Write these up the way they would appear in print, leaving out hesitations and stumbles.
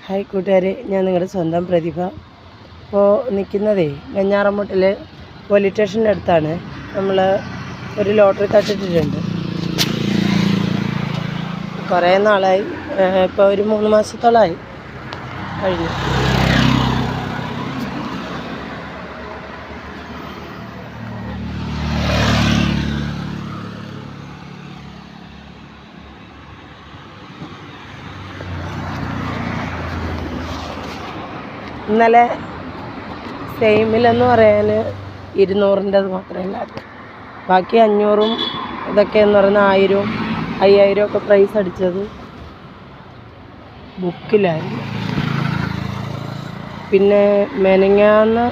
Hi കൂട്ടുകാരെ, ഞാൻ നിങ്ങളുടെ സ്വന്തം പ്രതിഭ. ഇപ്പോൾ നിൽക്കുന്നതേ വെഞ്ഞാറമൂട്ടിൽ പോലീസ് സ്റ്റേഷൻ്റെ അടുത്താണ്. നമ്മൾ ഒരു ലോട്ടറി തട്ടിട്ടിട്ടുണ്ട്. കുറേ നാളായി, ഇപ്പോൾ ഒരു 3 മാസത്തോളമായി കഴിഞ്ഞു. ഇന്നലെ സെയിമിലെന്ന് പറയാൻ 200-ൻ്റെത് മാത്രമേ ഉണ്ടായിരുന്നു. ബാക്കി 500-ഉം ഇതൊക്കെ എന്ന് പറയുന്ന 1000-ഉം 5000-ഉം ഒക്കെ പ്രൈസ് അടിച്ചത് ബുക്കിലായിരുന്നു. പിന്നെ മെനങ്ങാന്ന്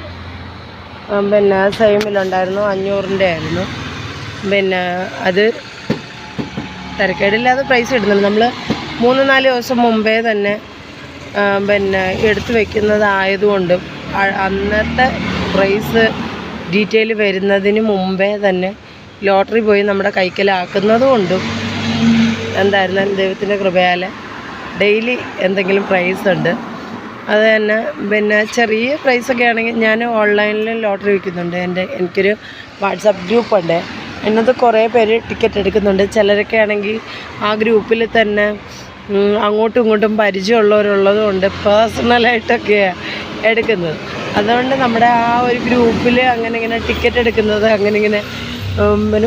സെയിമിലുണ്ടായിരുന്നു, 500-ൻ്റെ ആയിരുന്നു. അത് തിരക്കേടില്ലാതെ പ്രൈസ് ഇടുന്നുണ്ട്. നമ്മൾ 3-4 ദിവസം മുമ്പേ തന്നെ എടുത്തു വയ്ക്കുന്നതായതുകൊണ്ടും അന്നത്തെ പ്രൈസ് ഡീറ്റെയിൽ വരുന്നതിന് മുമ്പേ തന്നെ ലോട്ടറി പോയി നമ്മുടെ കൈക്കലാക്കുന്നത് കൊണ്ടും എന്തായിരുന്നാലും ദൈവത്തിൻ്റെ കൃപയാൽ ഡെയിലി എന്തെങ്കിലും പ്രൈസ് ഉണ്ട്. അത് തന്നെ ചെറിയ പ്രൈസൊക്കെ ആണെങ്കിൽ ഞാൻ ഓൺലൈനിൽ ലോട്ടറി വയ്ക്കുന്നുണ്ട്. എനിക്കൊരു വാട്സപ്പ് ഗ്രൂപ്പുണ്ട്. അതിനകത്ത് കുറേ പേര് ടിക്കറ്റ് എടുക്കുന്നുണ്ട്. ചിലരൊക്കെ ആണെങ്കിൽ ആ ഗ്രൂപ്പിൽ തന്നെ അങ്ങോട്ടും ഇങ്ങോട്ടും പരിചയമുള്ളവരുള്ളത് കൊണ്ട് പേഴ്സണലായിട്ടൊക്കെയാണ് എടുക്കുന്നത്. അതുകൊണ്ട് നമ്മുടെ ആ ഒരു ഗ്രൂപ്പിൽ ഇങ്ങനെ ടിക്കറ്റ് എടുക്കുന്നത് ഇങ്ങനെ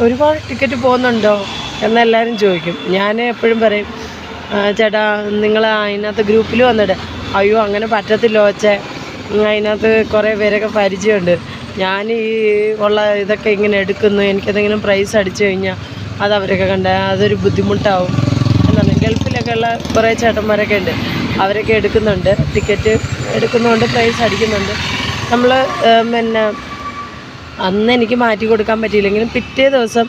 ഒരുപാട് ടിക്കറ്റ് പോകുന്നുണ്ടോ എന്നെല്ലാവരും ചോദിക്കും. ഞാൻ എപ്പോഴും പറയും, ചേട്ടാ നിങ്ങൾ അതിനകത്ത് ഗ്രൂപ്പിൽ വന്നിട്ട് അയ്യോ അങ്ങനെ പറ്റത്തില്ല വച്ചേ, അതിനകത്ത് കുറേ പേരൊക്കെ പരിചയമുണ്ട്, ഞാൻ ഈ ഉള്ള ഇതൊക്കെ ഇങ്ങനെ എടുക്കുന്നു, എനിക്കെന്തെങ്കിലും പ്രൈസ് അടിച്ചു കഴിഞ്ഞാൽ അത് അവരൊക്കെ കണ്ട അതൊരു ബുദ്ധിമുട്ടാവും എന്നാണ്. ഗൾഫിലൊക്കെ ഉള്ള കുറേ ചേട്ടന്മാരൊക്കെ ഉണ്ട്, അവരൊക്കെ എടുക്കുന്നുണ്ട്, ടിക്കറ്റ് എടുക്കുന്നുണ്ട്, പ്രൈസ് അടിക്കുന്നുണ്ട്. നമ്മൾ അന്ന് എനിക്ക് മാറ്റി കൊടുക്കാൻ പറ്റിയില്ലെങ്കിലും പിറ്റേ ദിവസം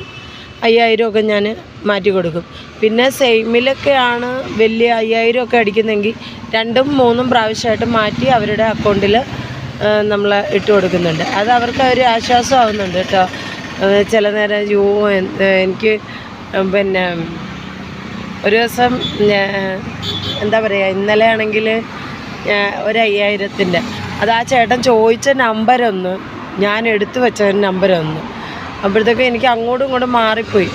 5000 ഒക്കെ ഞാൻ മാറ്റി കൊടുക്കും. പിന്നെ സെയിമിലൊക്കെയാണ് വലിയ 5000 ഒക്കെ അടിക്കുന്നെങ്കിൽ 2-3 പ്രാവശ്യമായിട്ട് മാറ്റി അവരുടെ അക്കൗണ്ടിൽ നമ്മൾ ഇട്ട് കൊടുക്കുന്നുണ്ട്. അത് അവർക്ക് ഒരു ആശ്വാസമാവുന്നുണ്ട് കേട്ടോ. ചില നേരം എനിക്ക് ഒരു ദിവസം എന്താ പറയുക, ഇന്നലെ ആണെങ്കിൽ ഒരു 5000-ൻ്റെ അത് ആ ചേട്ടൻ ചോദിച്ച നമ്പരൊന്ന് ഞാൻ എടുത്തു വെച്ച നമ്പരൊന്ന് അപ്പോഴത്തേക്ക് എനിക്ക് അങ്ങോട്ടും ഇങ്ങോട്ടും മാറിപ്പോയി.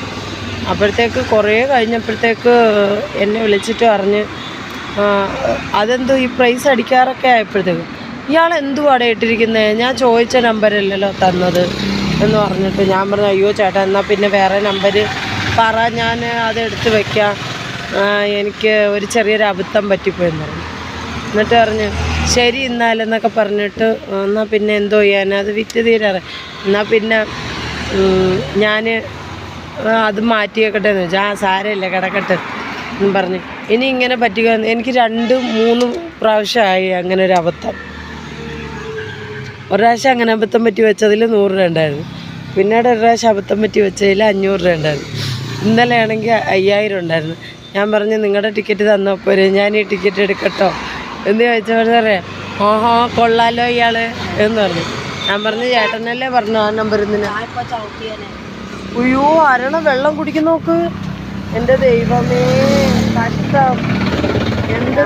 അപ്പോഴത്തേക്ക് കുറേ കഴിഞ്ഞപ്പോഴത്തേക്ക് എന്നെ വിളിച്ചിട്ട് പറഞ്ഞ് അതെന്തോ ഈ പ്രൈസ് അടിക്കാറൊക്കെ ആയപ്പോഴത്തേക്ക് ഇയാൾ എന്തുവാടെ ഇട്ടിരിക്കുന്നത്, ഞാൻ ചോദിച്ച നമ്പരല്ലല്ലോ തന്നത് എന്ന് പറഞ്ഞിട്ട് ഞാൻ പറഞ്ഞു അയ്യോ ചേട്ടാ എന്നാൽ പിന്നെ വേറെ നമ്പർ പറ, ഞാൻ അതെടുത്ത് വയ്ക്കാം, എനിക്ക് ഒരു ചെറിയൊരു അബദ്ധം പറ്റിപ്പോയെന്ന് പറഞ്ഞു. എന്നിട്ട് പറഞ്ഞു ശരി എന്നാലെന്നൊക്കെ പറഞ്ഞിട്ട് എന്നാൽ പിന്നെ എന്തോ ചെയ്യാൻ, അത് വിറ്റ് തീരാറ്, എന്നാൽ പിന്നെ ഞാൻ അത് മാറ്റിയേക്കട്ടെ എന്ന് വെച്ചാൽ സാരമില്ല കിടക്കട്ടെ എന്ന് പറഞ്ഞു. ഇനി ഇങ്ങനെ പറ്റുക, എനിക്ക് 2-3 പ്രാവശ്യമായി അങ്ങനെ ഒരു അബദ്ധം. ഒരു പ്രാവശ്യം അങ്ങനെ അബദ്ധം പറ്റി വെച്ചതിൽ 100 രൂപ ഉണ്ടായിരുന്നു. പിന്നീട് ഒരു പ്രാവശ്യം അബദ്ധം പറ്റി വെച്ചതിൽ 500 രൂപ ഉണ്ടായിരുന്നു. ഇന്നലെ ആണെങ്കിൽ 5000 ഉണ്ടായിരുന്നു. ഞാൻ പറഞ്ഞു നിങ്ങളുടെ ടിക്കറ്റ് തന്നപ്പോൾ ഞാൻ ഈ ടിക്കറ്റ് എടുക്കട്ടോ എന്ന് ചോദിച്ചപ്പോൾ പറയാം ഓഹോ കൊള്ളാലോ ഇയാൾ എന്ന് പറഞ്ഞു. ഞാൻ പറഞ്ഞു ചേട്ടനല്ലേ പറഞ്ഞു ആ നമ്പർ എന്തിനാ. അയ്യോ അരണ വെള്ളം കുടിക്കുന്ന നോക്ക്, എൻ്റെ ദൈവമേ കഷ്ടം, എന്ത്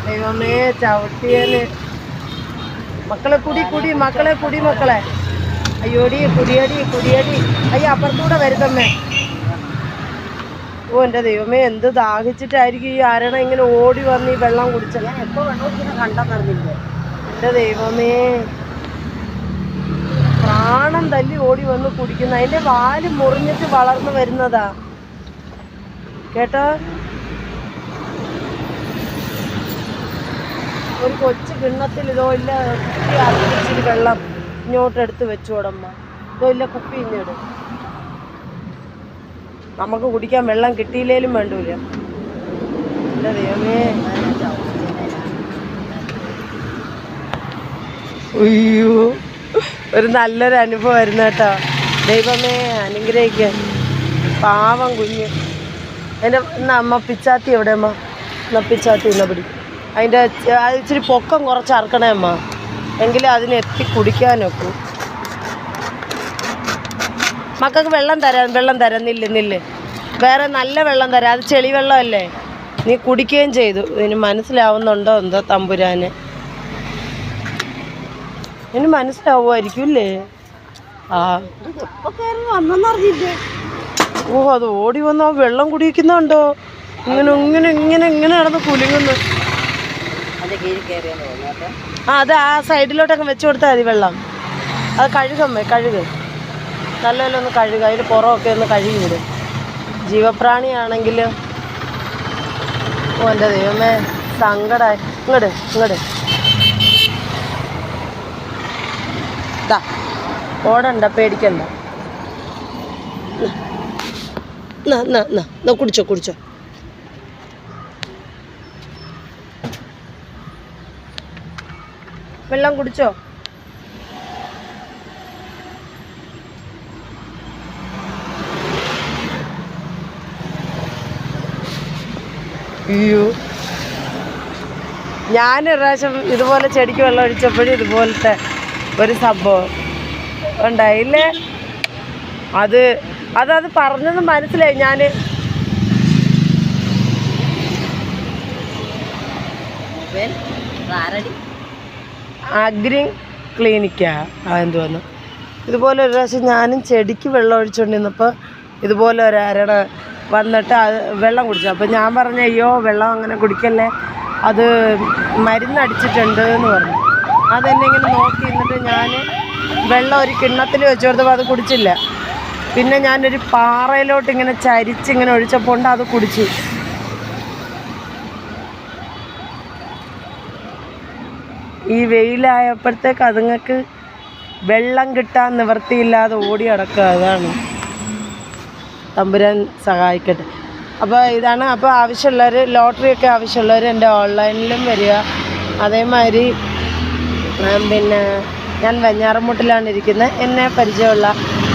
ദൈവമേ ചവിട്ടിയാന്. മക്കളെ കുടി മക്കളെ അയ്യോടി കുടിയടി അയ്യോ അപ്പുറത്തൂടെ വരുത്തമ്മേ. ഓ എൻ്റെ ദൈവമേ എന്ത് ദാഹിച്ചിട്ടായിരിക്കും ഈ അരണ ഇങ്ങനെ ഓടി വന്ന് ഈ വെള്ളം കുടിച്ചത്. ഞാൻ എപ്പോൾ വെള്ളം കുടിക്കുന്ന കണ്ടെന്നറിഞ്ഞില്ല. എൻ്റെ ദൈവമേ പ്രാണം തല്ലി ഓടി വന്ന് കുടിക്കുന്ന, അതിൻ്റെ വാല് മുറിഞ്ഞിട്ട് വളർന്നു വരുന്നതാ കേട്ടോ. ഒരു കൊച്ചു കിണ്ണത്തിൽ ഇതോ ഇല്ല ഇച്ചിരി വെള്ളം ഇങ്ങോട്ടെടുത്ത് വെച്ചോടമ്മ, ഇതോ ഇല്ല കുപ്പി ഇങ്ങോട്ട്. നമുക്ക് കുടിക്കാൻ വെള്ളം കിട്ടിയില്ലേലും വേണ്ടൂല. എൻ്റെ ദൈവമേ അയ്യോ ഒരു നല്ലൊരു അനുഭവം ആയിരുന്നു കേട്ടോ. ദൈവമേ അനുഗ്രഹിക്കുക. പാവം കുഞ്ഞ്. എൻ്റെ അമ്മ പിച്ചാത്തി എവിടെ അമ്മ? പിച്ചാത്തി ഇന്ന പിടി. അതിൻ്റെ ഇച്ചിരി പൊക്കം കുറച്ച് അറക്കണേ അമ്മ, എങ്കിലും അതിന് എത്തി കുടിക്കാനൊക്കെ. മക്കൾക്ക് വെള്ളം തരാം നില്ല് വേറെ നല്ല വെള്ളം തരാം. അത് ചെളി വെള്ളമല്ലേ, നീ കുടിക്കുകയും ചെയ്തു. ഇതിന് മനസ്സിലാവുന്നുണ്ടോ എന്തോ തമ്പുരാന്. ഇതിന് മനസ്സിലാവുമായിരിക്കും അല്ലേ? ആ ഓ, അത് ഓടി വന്നോ വെള്ളം കുടിക്കുന്നുണ്ടോ? ഇങ്ങനെ ഇങ്ങനെ ഇങ്ങനെ ഇങ്ങനെ നടന്ന് കുലുങ്ങുന്നു. ആ, അത് ആ സൈഡിലോട്ടൊക്കെ വെച്ച് കൊടുത്താൽ മതി വെള്ളം. അത് കഴുകമ്മേ, കഴുക്, നല്ലപോലെ ഒന്ന് കഴുകുക. അതിൽ പുറമൊക്കെ ഒന്ന് കഴുകി വിടും. ജീവപ്രാണിയാണെങ്കിൽ ഓ എൻ്റെ ദൈവമേ സങ്കടമായി. ഇങ്ങോട്ട് ഇങ്ങോട്ട് ഇതാ, ഓടണ്ട, പേടിക്കണ്ട. കുടിച്ചോ കുടിച്ചോ. വെള്ളം കുടിച്ചോ. അയ്യോ, ഞാനൊരു പ്രാവശ്യം ഇതുപോലെ ചെടിക്ക് വെള്ളം ഒഴിച്ചപ്പോഴും ഇതുപോലത്തെ ഒരു സംഭവം ഉണ്ടായില്ലേ. അത് പറഞ്ഞത് മനസ്സിലായി. ഞാൻ അഗ്രി ക്ലിനിക്കാ എന്തുവന്നു. ഇതുപോലെ ഒരു പ്രാവശ്യം ഞാനും ചെടിക്ക് വെള്ളം ഒഴിച്ചുകൊണ്ടിരുന്നപ്പോൾ ഇതുപോലെ ഒരാരണ വന്നിട്ട് അത് വെള്ളം കുടിച്ചു. അപ്പോൾ ഞാൻ പറഞ്ഞു, അയ്യോ വെള്ളം അങ്ങനെ കുടിക്കല്ലേ, അത് മരുന്നടിച്ചിട്ടുണ്ട് എന്ന് പറഞ്ഞു. അതെന്നെ ഇങ്ങനെ നോക്കി നിന്നിട്ട് ഞാൻ വെള്ളം ഒരു കിണ്ണത്തിൽ വെച്ച് കൊടുത്തപ്പോൾ അത് കുടിച്ചില്ല. പിന്നെ ഞാനൊരു പാറയിലോട്ട് ഇങ്ങനെ ചരിച്ചിങ്ങനെ ഒഴിച്ചപ്പോൾ ഉണ്ട് അത് കുടിച്ചു. ഈ വെയിലായപ്പോഴത്തേക്ക് അതുങ്ങൾക്ക് വെള്ളം കിട്ടാൻ നിവൃത്തിയില്ലാതെ ഓടി നടക്കുക. അതാണ്, തമ്പുരാൻ സഹായിക്കട്ടെ. അപ്പോൾ ഇതാണ്. അപ്പോൾ ആവശ്യമുള്ളവർ, ലോട്ടറിയൊക്കെ ആവശ്യമുള്ളവർ എൻ്റെ ഓൺലൈനിലും വരിക. അതേമാതിരി പിന്നെ ഞാൻ വെഞ്ഞാറമൂട്ടിലാണ് ഇരിക്കുന്നത്. എന്നെ പരിചയമുള്ള,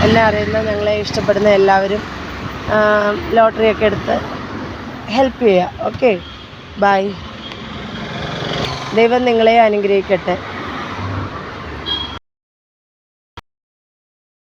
എന്നെ അറിയുന്ന, ഞങ്ങളെ ഇഷ്ടപ്പെടുന്ന എല്ലാവരും ലോട്ടറിയൊക്കെ എടുത്ത് ഹെൽപ്പ് ചെയ്യുക. Okay, bye. ദൈവം നിങ്ങളെ അനുഗ്രഹിക്കട്ടെ.